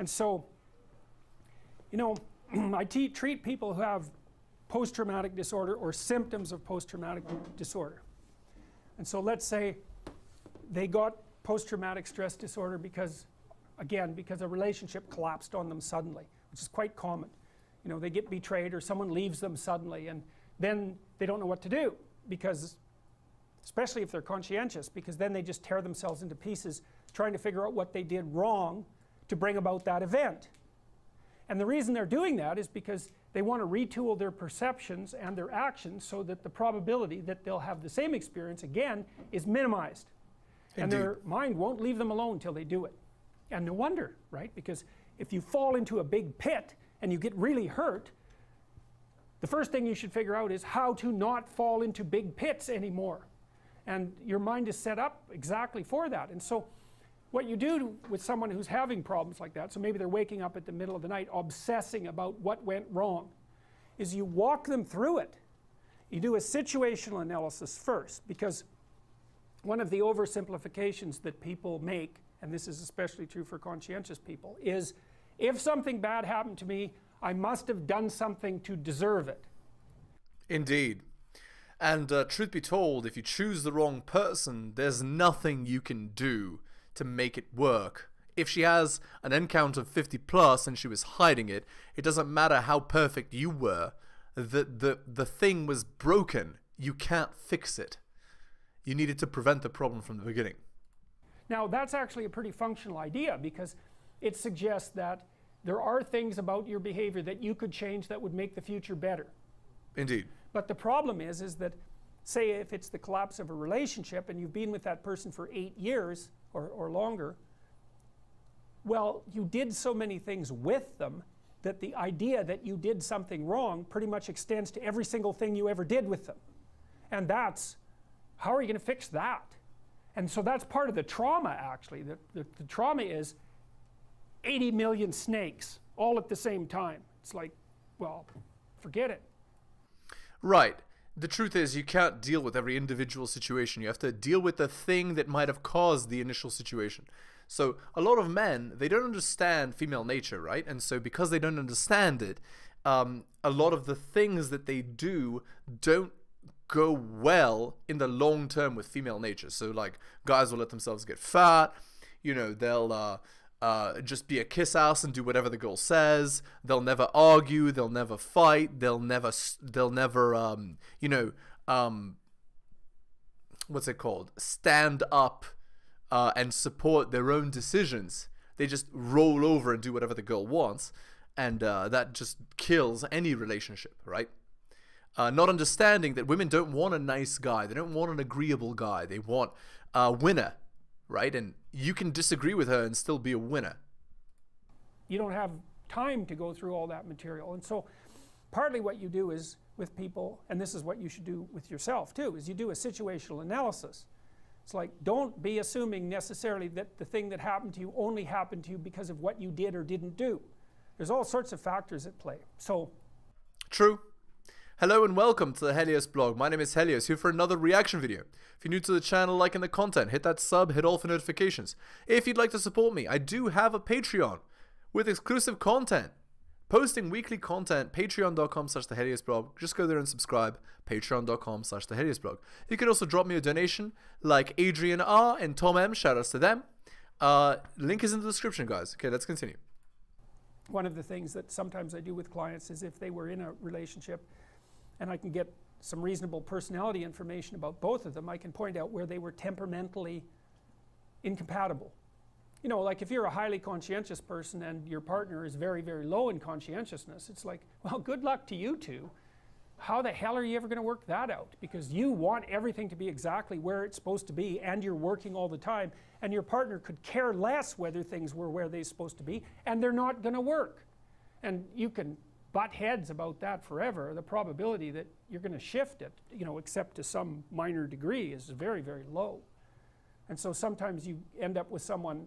And so, you know, I treat people who have post-traumatic disorder or symptoms of post-traumatic disorder. And so let's say they got post-traumatic stress disorder because, again, because a relationship collapsed on them suddenly, which is quite common. You know, they get betrayed or someone leaves them suddenly, and then they don't know what to do, because, especially if they're conscientious, because then they just tear themselves into pieces trying to figure out what they did wrong to bring about that event. And the reason they're doing that is because they want to retool their perceptions and their actions so that the probability that they'll have the same experience again is minimized. Indeed. And their mind won't leave them alone until they do it. And no wonder, right? Because if you fall into a big pit and you get really hurt, the first thing you should figure out is how to not fall into big pits anymore. And your mind is set up exactly for that. And so what you do with someone who's having problems like that, so maybe they're waking up at the middle of the night obsessing about what went wrong, is you walk them through it. You do a situational analysis first, because one of the oversimplifications that people make, and this is especially true for conscientious people, is if something bad happened to me, I must have done something to deserve it. Indeed. And truth be told, if you choose the wrong person, there's nothing you can do to make it work. If she has an N count of 50 plus and she was hiding it, it doesn't matter how perfect you were. The thing was broken. You can't fix it. You needed to prevent the problem from the beginning. Now that's actually a pretty functional idea, because it suggests that there are things about your behavior that you could change that would make the future better. Indeed. But the problem is that, say if it's the collapse of a relationship and you've been with that person for 8 years or longer, well, you did so many things with them that the idea that you did something wrong pretty much extends to every single thing you ever did with them. And that's, how are you going to fix that? And so that's part of the trauma, actually. The trauma is 80 million snakes all at the same time. It's like, well, forget it. Right. The truth is, you can't deal with every individual situation. You have to deal with the thing that might have caused the initial situation. So a lot of men, they don't understand female nature, right? And so because they don't understand it, a lot of the things that they do don't go well in the long term with female nature. So like, guys will let themselves get fat, you know, they'll just be a kiss ass and do whatever the girl says. They'll never argue. They'll never fight. They'll never you know, what's it called? Stand up and support their own decisions. They just roll over and do whatever the girl wants, and that just kills any relationship, right? Not understanding that women don't want a nice guy. They don't want an agreeable guy. They want a winner. Right? And you can disagree with her and still be a winner. You don't have time to go through all that material. And so partly what you do is with people, and this is what you should do with yourself too, is you do a situational analysis. It's like, don't be assuming necessarily that the thing that happened to you only happened to you because of what you did or didn't do. There's all sorts of factors at play. So true. Hello and welcome to the Helios blog. My name is Helios, here for another reaction video. If you're new to the channel, liking the content, hit that sub, hit all for notifications. If you'd like to support me, I do have a Patreon with exclusive content. Posting weekly content, patreon.com/theheliosblog. Just go there and subscribe, patreon.com/theheliosblog. You can also drop me a donation, like Adrian R and Tom M, shoutouts to them. Link is in the description, guys. Okay, let's continue. One of the things that sometimes I do with clients is if they were in a relationship, and I can get some reasonable personality information about both of them, I can point out where they were temperamentally incompatible. You know, like if you're a highly conscientious person and your partner is very, very low in conscientiousness, it's like, well, good luck to you two. How the hell are you ever going to work that out? Because you want everything to be exactly where it's supposed to be, and you're working all the time, and your partner could care less whether things were where they're supposed to be, and they're not going to work. And you can butt heads about that forever. The probability that you're going to shift it, you know, except to some minor degree, is very, very low. And so sometimes you end up with someone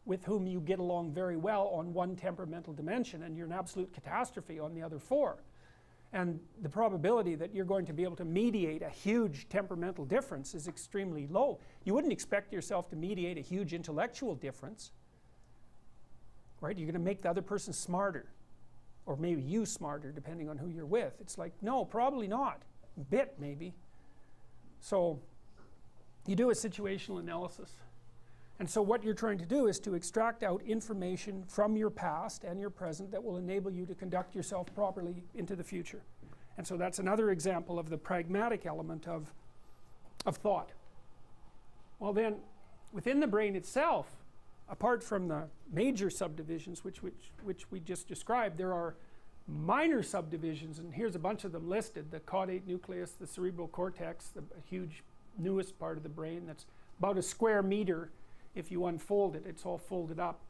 with whom you get along very well on one temperamental dimension, and you're an absolute catastrophe on the other four. And the probability that you're going to be able to mediate a huge temperamental difference is extremely low. You wouldn't expect yourself to mediate a huge intellectual difference. right? You're going to make the other person smarter, or maybe you smarter, depending on who you're with. It's like, no, probably not. A bit, maybe. So you do a situational analysis. And so what you're trying to do is to extract out information from your past and your present that will enable you to conduct yourself properly into the future. And so that's another example of the pragmatic element of thought. Well then, within the brain itself, apart from the major subdivisions which we just described, there are minor subdivisions, and here's a bunch of them listed: the caudate nucleus, the cerebral cortex, the huge newest part of the brain that's about a square meter. If you unfold it, it's all folded up,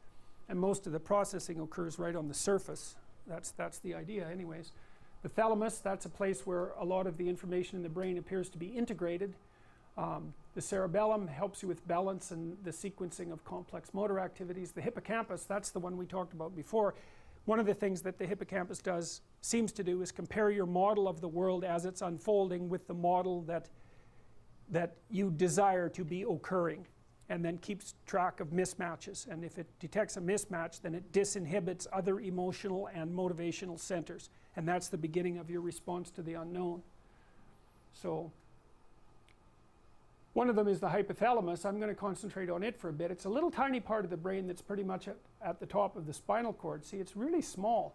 and most of the processing occurs right on the surface. That's the idea anyways. The thalamus, that's a place where a lot of the information in the brain appears to be integrated. The cerebellum helps you with balance and the sequencing of complex motor activities. The hippocampus, that's the one we talked about before. One of the things that the hippocampus seems to do is compare your model of the world as it's unfolding with the model that you desire to be occurring, and then keeps track of mismatches. And if it detects a mismatch, then it disinhibits other emotional and motivational centers, and that's the beginning of your response to the unknown. So one of them is the hypothalamus. I'm going to concentrate on it for a bit. It's a little tiny part of the brain that's pretty much at the top of the spinal cord. See, it's really small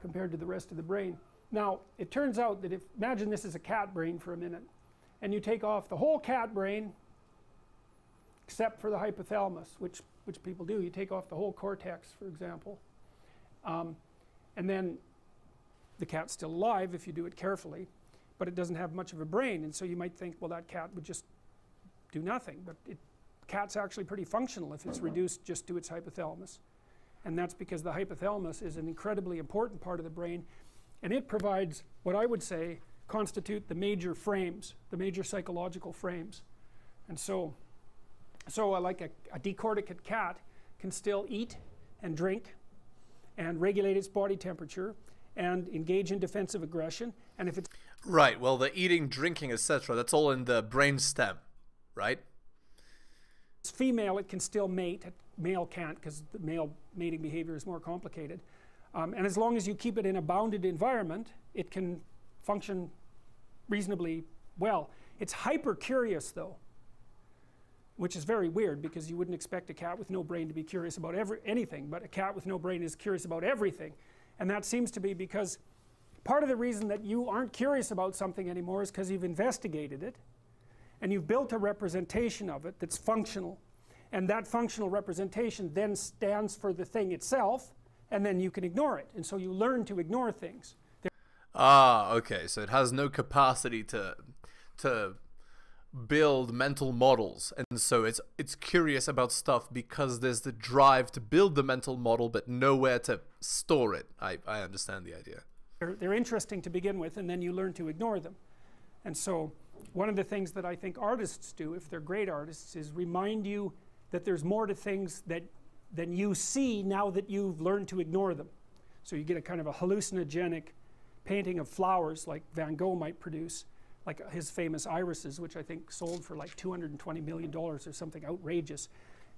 compared to the rest of the brain. Now, it turns out that imagine this is a cat brain for a minute, and you take off the whole cat brain except for the hypothalamus, which people do. You take off the whole cortex, for example, and then the cat's still alive if you do it carefully, but it doesn't have much of a brain, and so you might think, well, that cat would just do nothing, but cat's actually pretty functional if it's reduced just to its hypothalamus. And that's because the hypothalamus is an incredibly important part of the brain, and it provides what I would say constitute the major frames, the major psychological frames. And so like a decorticate cat can still eat and drink and regulate its body temperature and engage in defensive aggression, and if it's right, well, the eating, drinking, etc., that's all in the brain stem, right? It's female, it can still mate. Male can't, because the male mating behavior is more complicated. And as long as you keep it in a bounded environment, it can function reasonably well. It's hyper curious though, which is very weird, because you wouldn't expect a cat with no brain to be curious about anything, but a cat with no brain is curious about everything. And that seems to be because part of the reason that you aren't curious about something anymore is because you've investigated it and you've built a representation of it that's functional, and that functional representation then stands for the thing itself, and then you can ignore it, and so you learn to ignore things. Okay, so it has no capacity to build mental models, and so it's curious about stuff because there's the drive to build the mental model but nowhere to store it. I understand the idea. They're interesting to begin with, and then you learn to ignore them. And so one of the things that I think artists do, if they're great artists, is remind you that there's more to things than you see now that you've learned to ignore them. So you get a kind of a hallucinogenic painting of flowers like Van Gogh might produce, like his famous irises, which I think sold for like $220 million or something outrageous.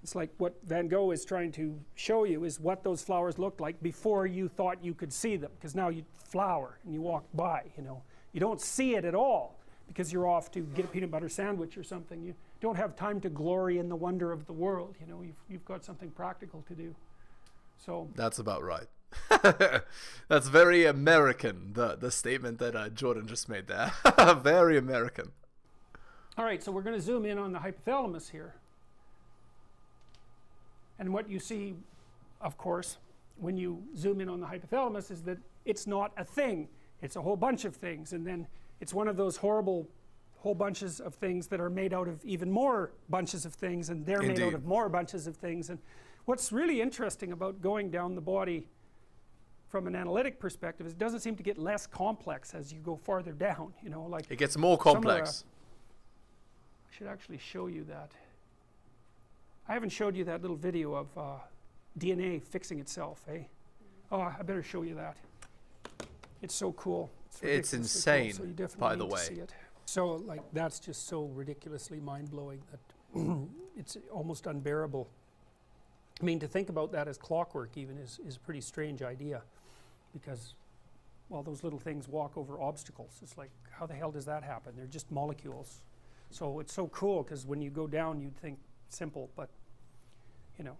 It's like what Van Gogh is trying to show you is what those flowers looked like before you thought you could see them, because now you flower and you walk by, you know. You don't see it at all because you're off to get a peanut butter sandwich or something. You don't have time to glory in the wonder of the world, you know. You've got something practical to do. So that's about right. That's very American, the statement that Jordan just made there. Very American. All right, so we're going to zoom in on the hypothalamus here. And what you see, of course, when you zoom in on the hypothalamus is that it's not a thing. It's a whole bunch of things, and then it's one of those horrible whole bunches of things that are made out of even more bunches of things, and they're made out of more bunches of things. And what's really interesting about going down the body from an analytic perspective is it doesn't seem to get less complex as you go farther down, you know, like it gets more complex. I should actually show you that. I haven't showed you that little video of DNA fixing itself, eh? Oh, I better show you that. It's so cool. It's insane, cool, so you definitely by the need to way. see it. So, like, that's just so ridiculously mind-blowing that it's almost unbearable. I mean, to think about that as clockwork even is a pretty strange idea, because, well, those little things walk over obstacles. It's like, how the hell does that happen? They're just molecules. So it's so cool, because when you go down, you'd think simple, but, you know.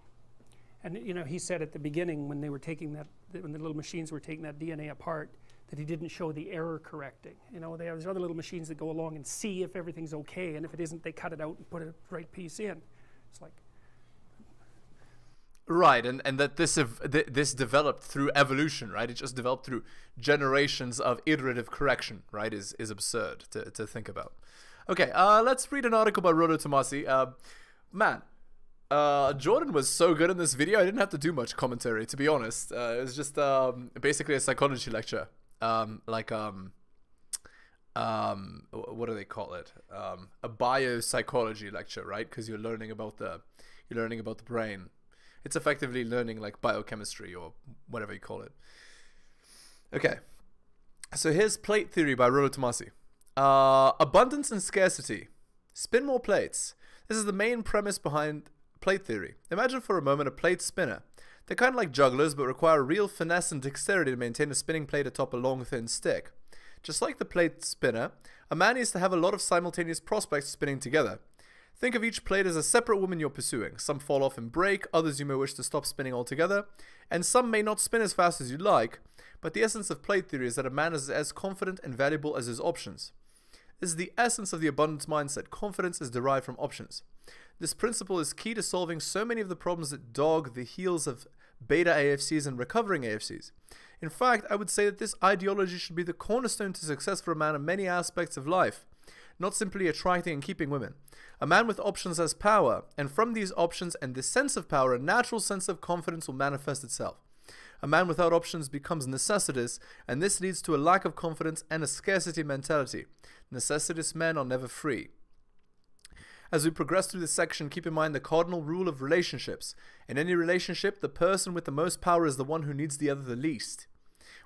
And, you know, he said at the beginning, when they were taking that, when the little machines were taking that DNA apart, that he didn't show the error correcting. You know, there's other little machines that go along and see if everything's okay, and if it isn't, they cut it out and put a right piece in. It's like... Right, and that this developed through evolution, right? It just developed through generations of iterative correction, right? Is absurd to think about. Okay, let's read an article by Rodo Tomasi. Man, Jordan was so good in this video, I didn't have to do much commentary, to be honest. It was just basically a psychology lecture. What do they call it? A biopsychology lecture, right? Because you're learning about the brain. It's effectively learning like biochemistry or whatever you call it. Okay, so here's plate theory by Rollo Tomasi. Abundance and scarcity. Spin more plates. This is the main premise behind plate theory. Imagine for a moment a plate spinner. They're kind of like jugglers, but require real finesse and dexterity to maintain a spinning plate atop a long, thin stick. Just like the plate spinner, a man needs to have a lot of simultaneous prospects spinning together. Think of each plate as a separate woman you're pursuing. Some fall off and break, others you may wish to stop spinning altogether, and some may not spin as fast as you'd like, but the essence of plate theory is that a man is as confident and valuable as his options. This is the essence of the abundance mindset. Confidence is derived from options. This principle is key to solving so many of the problems that dog the heels of beta AFCs and recovering AFCs. In fact, I would say that this ideology should be the cornerstone to success for a man in many aspects of life, not simply attracting and keeping women. A man with options has power, and from these options and this sense of power, a natural sense of confidence will manifest itself. A man without options becomes necessitous, and this leads to a lack of confidence and a scarcity mentality. Necessitous men are never free. As we progress through this section, keep in mind the cardinal rule of relationships. In any relationship, the person with the most power is the one who needs the other the least.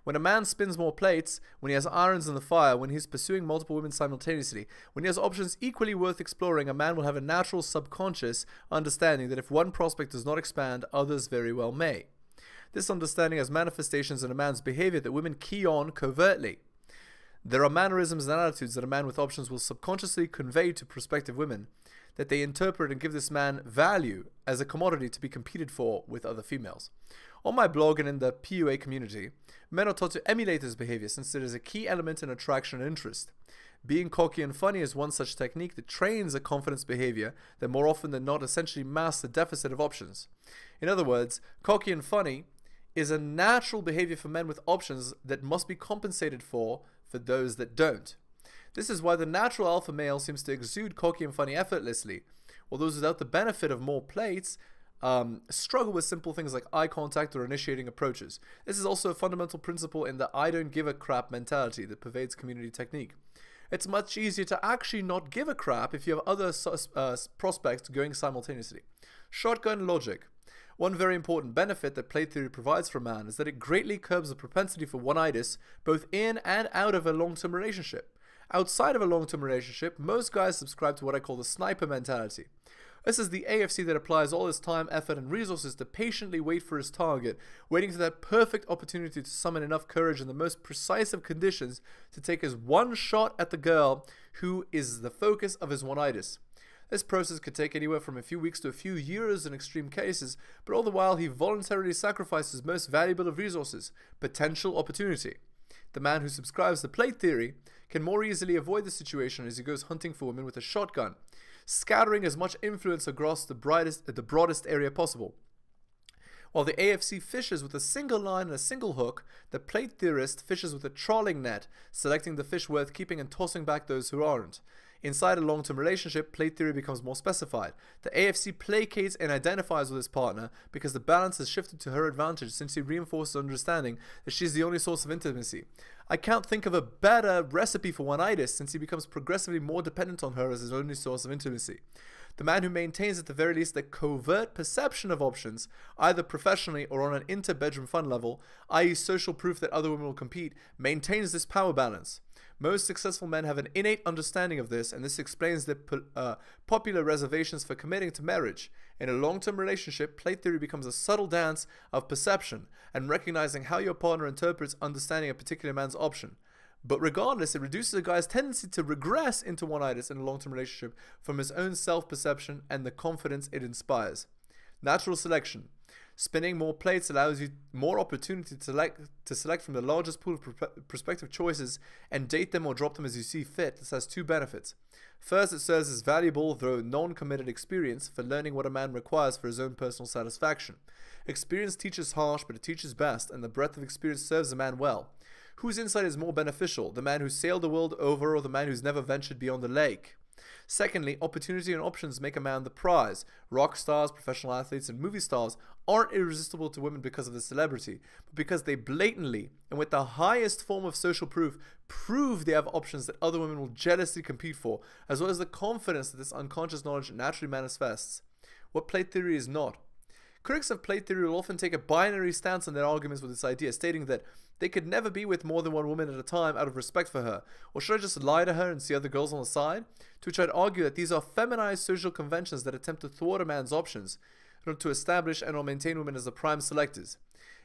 When a man spins more plates, when he has irons in the fire, when he's pursuing multiple women simultaneously, when he has options equally worth exploring, a man will have a natural subconscious understanding that if one prospect does not expand, others very well may. This understanding has manifestations in a man's behavior that women key on covertly. There are mannerisms and attitudes that a man with options will subconsciously convey to prospective women, that they interpret and give this man value as a commodity to be competed for with other females. On my blog and in the PUA community, men are taught to emulate this behavior since it is a key element in attraction and interest. Being cocky and funny is one such technique that trains a confidence behavior that more often than not essentially masks the deficit of options. In other words, cocky and funny is a natural behavior for men with options that must be compensated for those that don't. This is why the natural alpha male seems to exude cocky and funny effortlessly, while those without the benefit of more plates struggle with simple things like eye contact or initiating approaches. This is also a fundamental principle in the I don't give a crap mentality that pervades community technique. It's much easier to actually not give a crap if you have other prospects going simultaneously. Shotgun logic. One very important benefit that plate theory provides for a man is that it greatly curbs the propensity for oneitis both in and out of a long-term relationship. Outside of a long-term relationship, most guys subscribe to what I call the sniper mentality. This is the AFC that applies all his time, effort, and resources to patiently wait for his target, waiting for that perfect opportunity to summon enough courage in the most precise of conditions to take his one shot at the girl who is the focus of his oneitis. This process could take anywhere from a few weeks to a few years in extreme cases, but all the while he voluntarily sacrifices his most valuable of resources, potential opportunity. The man who subscribes to plate theory can more easily avoid the situation as he goes hunting for women with a shotgun, scattering as much influence across the broadest area possible. While the AFC fishes with a single line and a single hook, the plate theorist fishes with a trawling net, selecting the fish worth keeping and tossing back those who aren't. Inside a long-term relationship, plate theory becomes more specified. The AFC placates and identifies with his partner because the balance has shifted to her advantage since he reinforces understanding that she's the only source of intimacy. I can't think of a better recipe for oneitis since he becomes progressively more dependent on her as his only source of intimacy. The man who maintains at the very least a covert perception of options, either professionally or on an inter-bedroom fun level, i.e. social proof that other women will compete, maintains this power balance. Most successful men have an innate understanding of this, and this explains the popular reservations for committing to marriage. In a long-term relationship, plate theory becomes a subtle dance of perception and recognizing how your partner interprets understanding a particular man's option. But regardless, it reduces a guy's tendency to regress into oneitis in a long-term relationship from his own self-perception and the confidence it inspires. Natural selection. Spinning more plates allows you more opportunity to select from the largest pool of prospective choices and date them or drop them as you see fit. This has two benefits. First, it serves as valuable, though non-committed experience for learning what a man requires for his own personal satisfaction. Experience teaches harsh, but it teaches best, and the breadth of experience serves a man well. Whose insight is more beneficial, the man who sailed the world over or the man who's never ventured beyond the lake? Secondly, opportunity and options make a man the prize. Rock stars, professional athletes, and movie stars aren't irresistible to women because of their celebrity, but because they blatantly, and with the highest form of social proof, prove they have options that other women will jealously compete for, as well as the confidence that this unconscious knowledge naturally manifests. What plate theory is not. Critics of plate theory will often take a binary stance on their arguments with this idea, stating that they could never be with more than one woman at a time out of respect for her. Or should I just lie to her and see other girls on the side? To which I'd argue that these are feminized social conventions that attempt to thwart a man's options in order to establish and or maintain women as the prime selectors.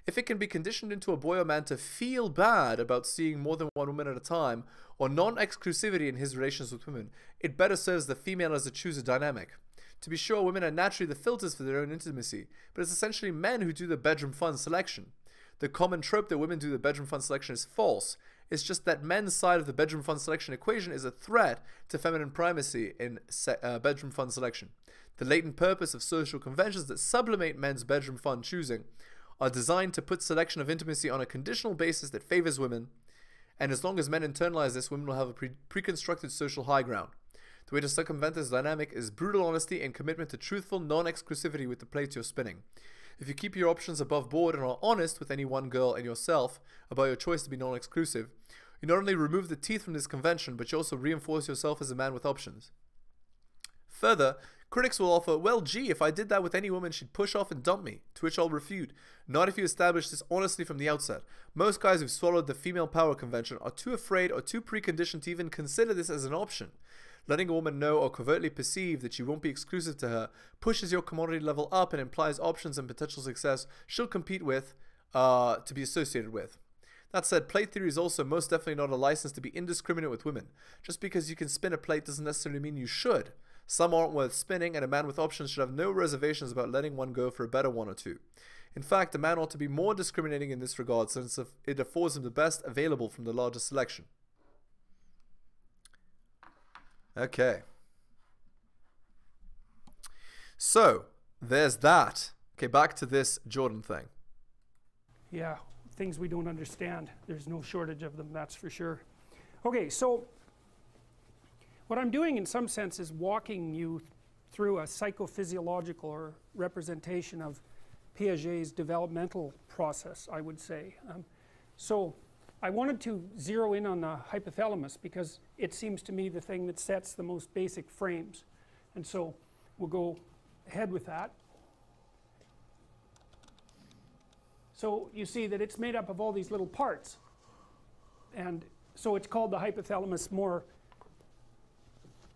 If it can be conditioned into a boy or man to feel bad about seeing more than one woman at a time, or non-exclusivity in his relations with women, it better serves the female as a chooser dynamic. To be sure, women are naturally the filters for their own intimacy, but it's essentially men who do the bedroom fun selection. The common trope that women do the bedroom fun selection is false. It's just that men's side of the bedroom fun selection equation is a threat to feminine primacy in bedroom fun selection. The latent purpose of social conventions that sublimate men's bedroom fun choosing are designed to put selection of intimacy on a conditional basis that favors women, and as long as men internalize this, women will have a preconstructed social high ground. The way to circumvent this dynamic is brutal honesty and commitment to truthful non-exclusivity with the plates you're spinning. If you keep your options above board and are honest with any one girl and yourself about your choice to be non-exclusive, you not only remove the teeth from this convention, but you also reinforce yourself as a man with options. Further, critics will offer, well, gee, if I did that with any woman, she'd push off and dump me, to which I'll refute. Not if you establish this honestly from the outset. Most guys who've swallowed the female power convention are too afraid or too preconditioned to even consider this as an option. Letting a woman know or covertly perceive that you won't be exclusive to her pushes your commodity level up and implies options and potential success she'll compete with to be associated with. That said, plate theory is also most definitely not a license to be indiscriminate with women. Just because you can spin a plate doesn't necessarily mean you should. Some aren't worth spinning, and a man with options should have no reservations about letting one go for a better one or two. In fact, a man ought to be more discriminating in this regard since it affords him the best available from the largest selection. Okay. So, there's that. Okay, back to this Jordan thing. Yeah, things we don't understand. There's no shortage of them, that's for sure. Okay, so what I'm doing in some sense is walking you through a psychophysiological or representation of Piaget's developmental process, I would say. So I wanted to zero in on the hypothalamus because it seems to me the thing that sets the most basic frames. And so we'll go ahead with that. So you see that it's made up of all these little parts. And so it's called the hypothalamus more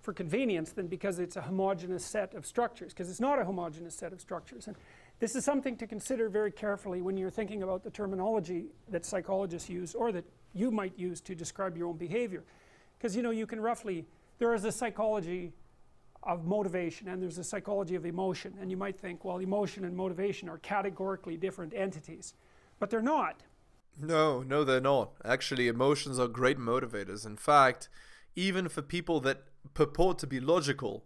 for convenience than because it's a homogeneous set of structures, because it's not a homogeneous set of structures. And this is something to consider very carefully when you're thinking about the terminology that psychologists use or that you might use to describe your own behavior. Because you know, you can roughly, there is a psychology of motivation and there's a psychology of emotion, and you might think, well, emotion and motivation are categorically different entities, but they're not. No, they're not. Actually, emotions are great motivators. In fact, even for people that purport to be logical,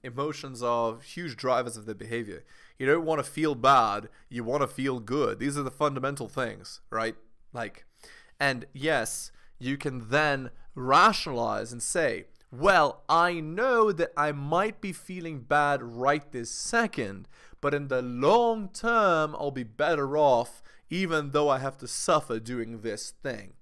emotions are huge drivers of their behavior. You don't want to feel bad, you want to feel good. These are the fundamental things, right? And yes, you can then rationalize and say, well, I know that I might be feeling bad right this second, but in the long term, I'll be better off even though I have to suffer doing this thing.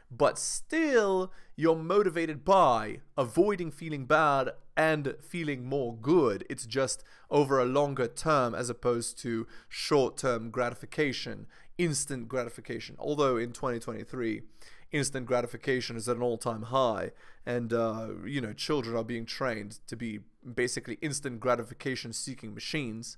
But still, you're motivated by avoiding feeling bad and feeling more good. It's just over a longer term as opposed to short-term gratification, instant gratification. Although in 2023, instant gratification is at an all-time high, and you know, children are being trained to be basically instant gratification seeking machines.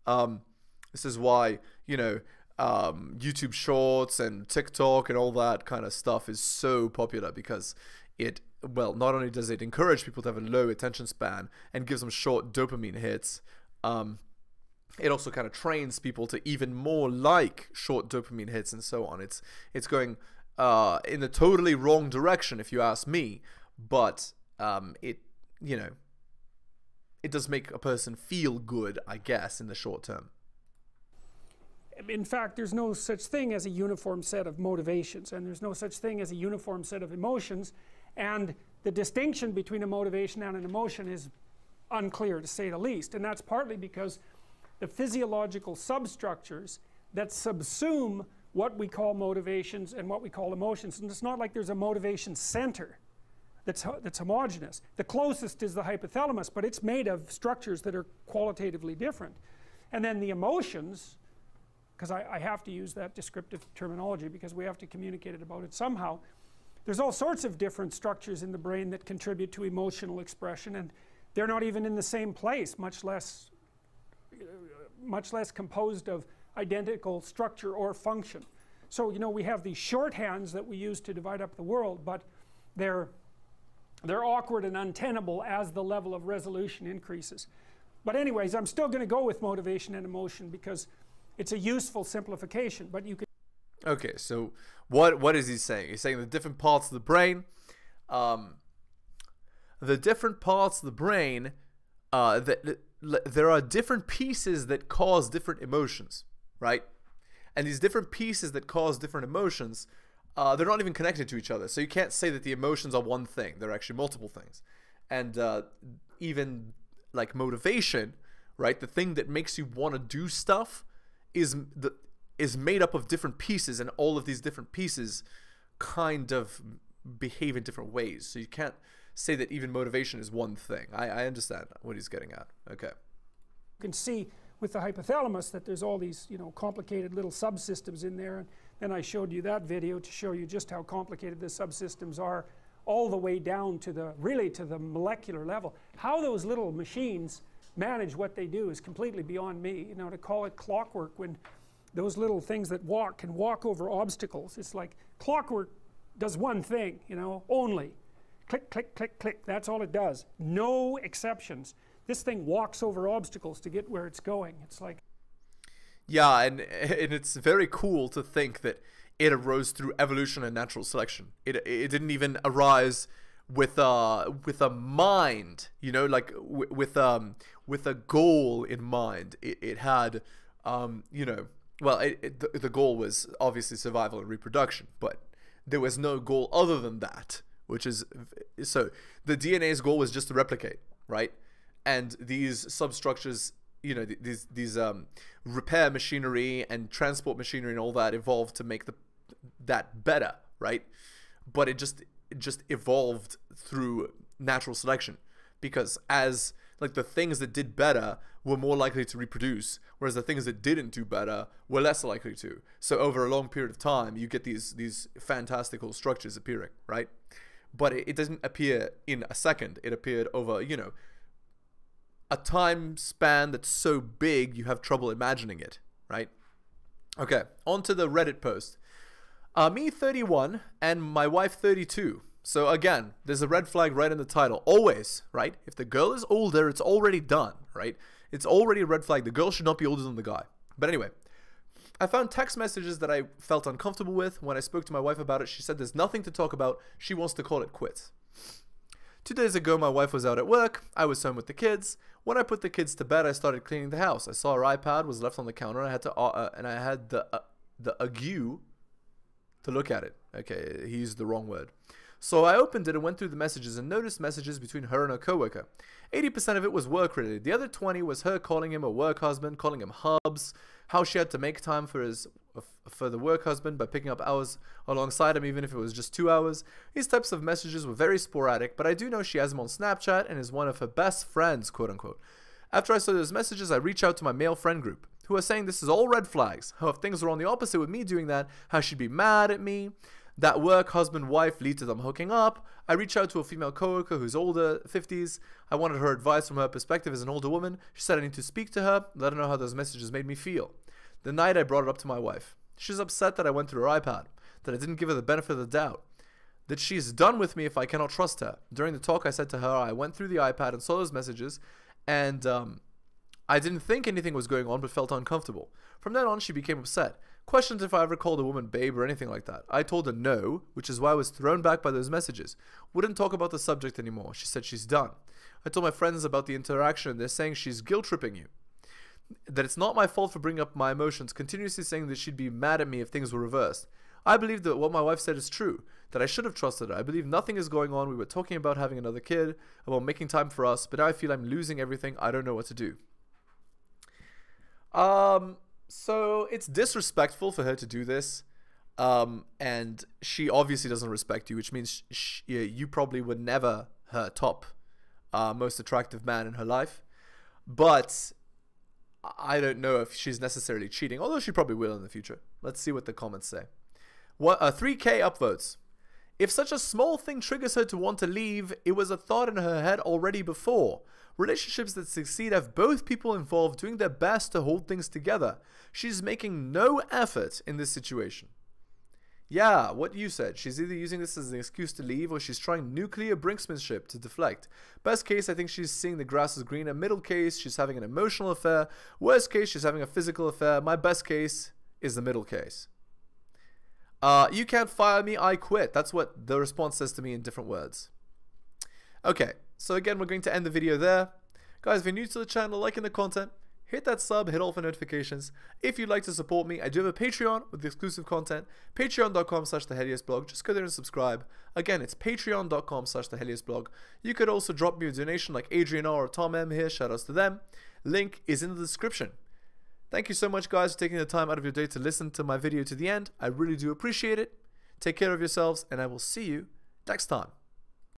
This is why, you know, YouTube Shorts and TikTok and all that kind of stuff is so popular, because it, well, not only does it encourage people to have a low attention span and gives them short dopamine hits, it also kind of trains people to even more like short dopamine hits and so on. It's going in the totally wrong direction, if you ask me, but it, you know, it does make a person feel good, I guess, in the short term. In fact, there's no such thing as a uniform set of motivations, and there's no such thing as a uniform set of emotions, and the distinction between a motivation and an emotion is unclear, to say the least. And that's partly because the physiological substructures that subsume what we call motivations and what we call emotions, and it's not like there's a motivation center that's homogeneous. The closest is the hypothalamus, but it's made of structures that are qualitatively different. And then the emotions, because I have to use that descriptive terminology because we have to communicate about it somehow, there's all sorts of different structures in the brain that contribute to emotional expression, and they're not even in the same place, much less composed of identical structure or function. So, you know, we have these shorthands that we use to divide up the world, but they're awkward and untenable as the level of resolution increases. But anyways, I'm still going to go with motivation and emotion because it's a useful simplification, but you can... Okay, so what is he saying? He's saying the different parts of the brain, there are different pieces that cause different emotions, right? And these different pieces that cause different emotions, they're not even connected to each other. So you can't say that the emotions are one thing. They're actually multiple things. And even like motivation, right? The thing that makes you want to do stuff is made up of different pieces, and all of these different pieces kind of behave in different ways. So you can't say that even motivation is one thing. I understand what he's getting at. Okay. You can see with the hypothalamus that there's all these, you know, complicated little subsystems in there, and then I showed you that video to show you just how complicated the subsystems are, all the way down to the, really to the molecular level. How those little machines manage what they do is completely beyond me. You know, to call it clockwork when those little things that walk can walk over obstacles. It's like clockwork does one thing, you know, only. Click, click, click, click. That's all it does. No exceptions. This thing walks over obstacles to get where it's going. It's like... Yeah, and it's very cool to think that it arose through evolution and natural selection. It didn't even arise with a mind, you know, like with a goal in mind. It had, you know, well, the goal was obviously survival and reproduction, but there was no goal other than that, which is, so the DNA's goal was just to replicate, right? And these substructures, you know, these repair machinery and transport machinery and all that evolved to make that better, right? But it just evolved through natural selection, because as like the things that did better were more likely to reproduce, whereas the things that didn't do better were less likely to. So over a long period of time, you get these fantastical structures appearing, right? But it doesn't appear in a second. It appeared over, you know, a time span that's so big you have trouble imagining it, right? Okay, on to the Reddit post. Me 31 and my wife 32. So again, there's a red flag right in the title. Always, right? If the girl is older, it's already done, right? It's already a red flag. The girl should not be older than the guy. But anyway, I found text messages that I felt uncomfortable with. When I spoke to my wife about it, she said there's nothing to talk about. She wants to call it quits. 2 days ago, my wife was out at work. I was home with the kids. When I put the kids to bed, I started cleaning the house. I saw her iPad was left on the counter. I had the ague to look at it. Okay, he used the wrong word. So I opened it and went through the messages and noticed messages between her and her coworker. 80% of it was work related. The other 20 was her calling him a work husband, calling him hubs, how she had to make time for the work husband by picking up hours alongside him, even if it was just 2 hours. These types of messages were very sporadic, but I do know she has him on Snapchat and is one of her best friends, quote unquote. After I saw those messages, I reached out to my male friend group, who are saying this is all red flags. How if things were on the opposite with me doing that, how she'd be mad at me. That work, husband, wife lead to them hooking up. I reach out to a female coworker who's older, 50s. I wanted her advice from her perspective as an older woman. She said I need to speak to her, let her know how those messages made me feel. The night I brought it up to my wife. She's upset that I went through her iPad, that I didn't give her the benefit of the doubt, that she's done with me if I cannot trust her. During the talk, I said to her, I went through the iPad and saw those messages, and I didn't think anything was going on, but felt uncomfortable. From then on, she became upset. Questioned if I ever called a woman babe or anything like that. I told her no, which is why I was thrown back by those messages. Wouldn't talk about the subject anymore. She said she's done. I told my friends about the interaction, and they're saying she's guilt-tripping you. That it's not my fault for bringing up my emotions, continuously saying that she'd be mad at me if things were reversed. I believe that what my wife said is true, that I should have trusted her. I believe nothing is going on. We were talking about having another kid, about making time for us, but now I feel I'm losing everything. I don't know what to do. So it's disrespectful for her to do this, and she obviously doesn't respect you, which means you probably were never her top, most attractive man in her life. But I don't know if she's necessarily cheating, although she probably will in the future. Let's see what the comments say. 3K upvotes. If such a small thing triggers her to want to leave, it was a thought in her head already before. Relationships that succeed have both people involved doing their best to hold things together. She's making no effort in this situation. Yeah, what you said. She's either using this as an excuse to leave, or she's trying nuclear brinksmanship to deflect. Best case, I think she's seeing the grass is greener. Middle case, she's having an emotional affair. Worst case, she's having a physical affair. My best case is the middle case. You can't fire me, I quit. That's what the response says to me in different words. Okay, so again, we're going to end the video there. Guys, if you're new to the channel, liking the content, hit that sub, hit all for notifications. If you'd like to support me, I do have a Patreon with exclusive content. Patreon.com/theheliosblog. Just go there and subscribe. Again, it's patreon.com/theheliosblog. You could also drop me a donation like Adrian R or Tom M here. Shoutouts to them. Link is in the description. Thank you so much, guys, for taking the time out of your day to listen to my video to the end. I really do appreciate it. Take care of yourselves, and I will see you next time.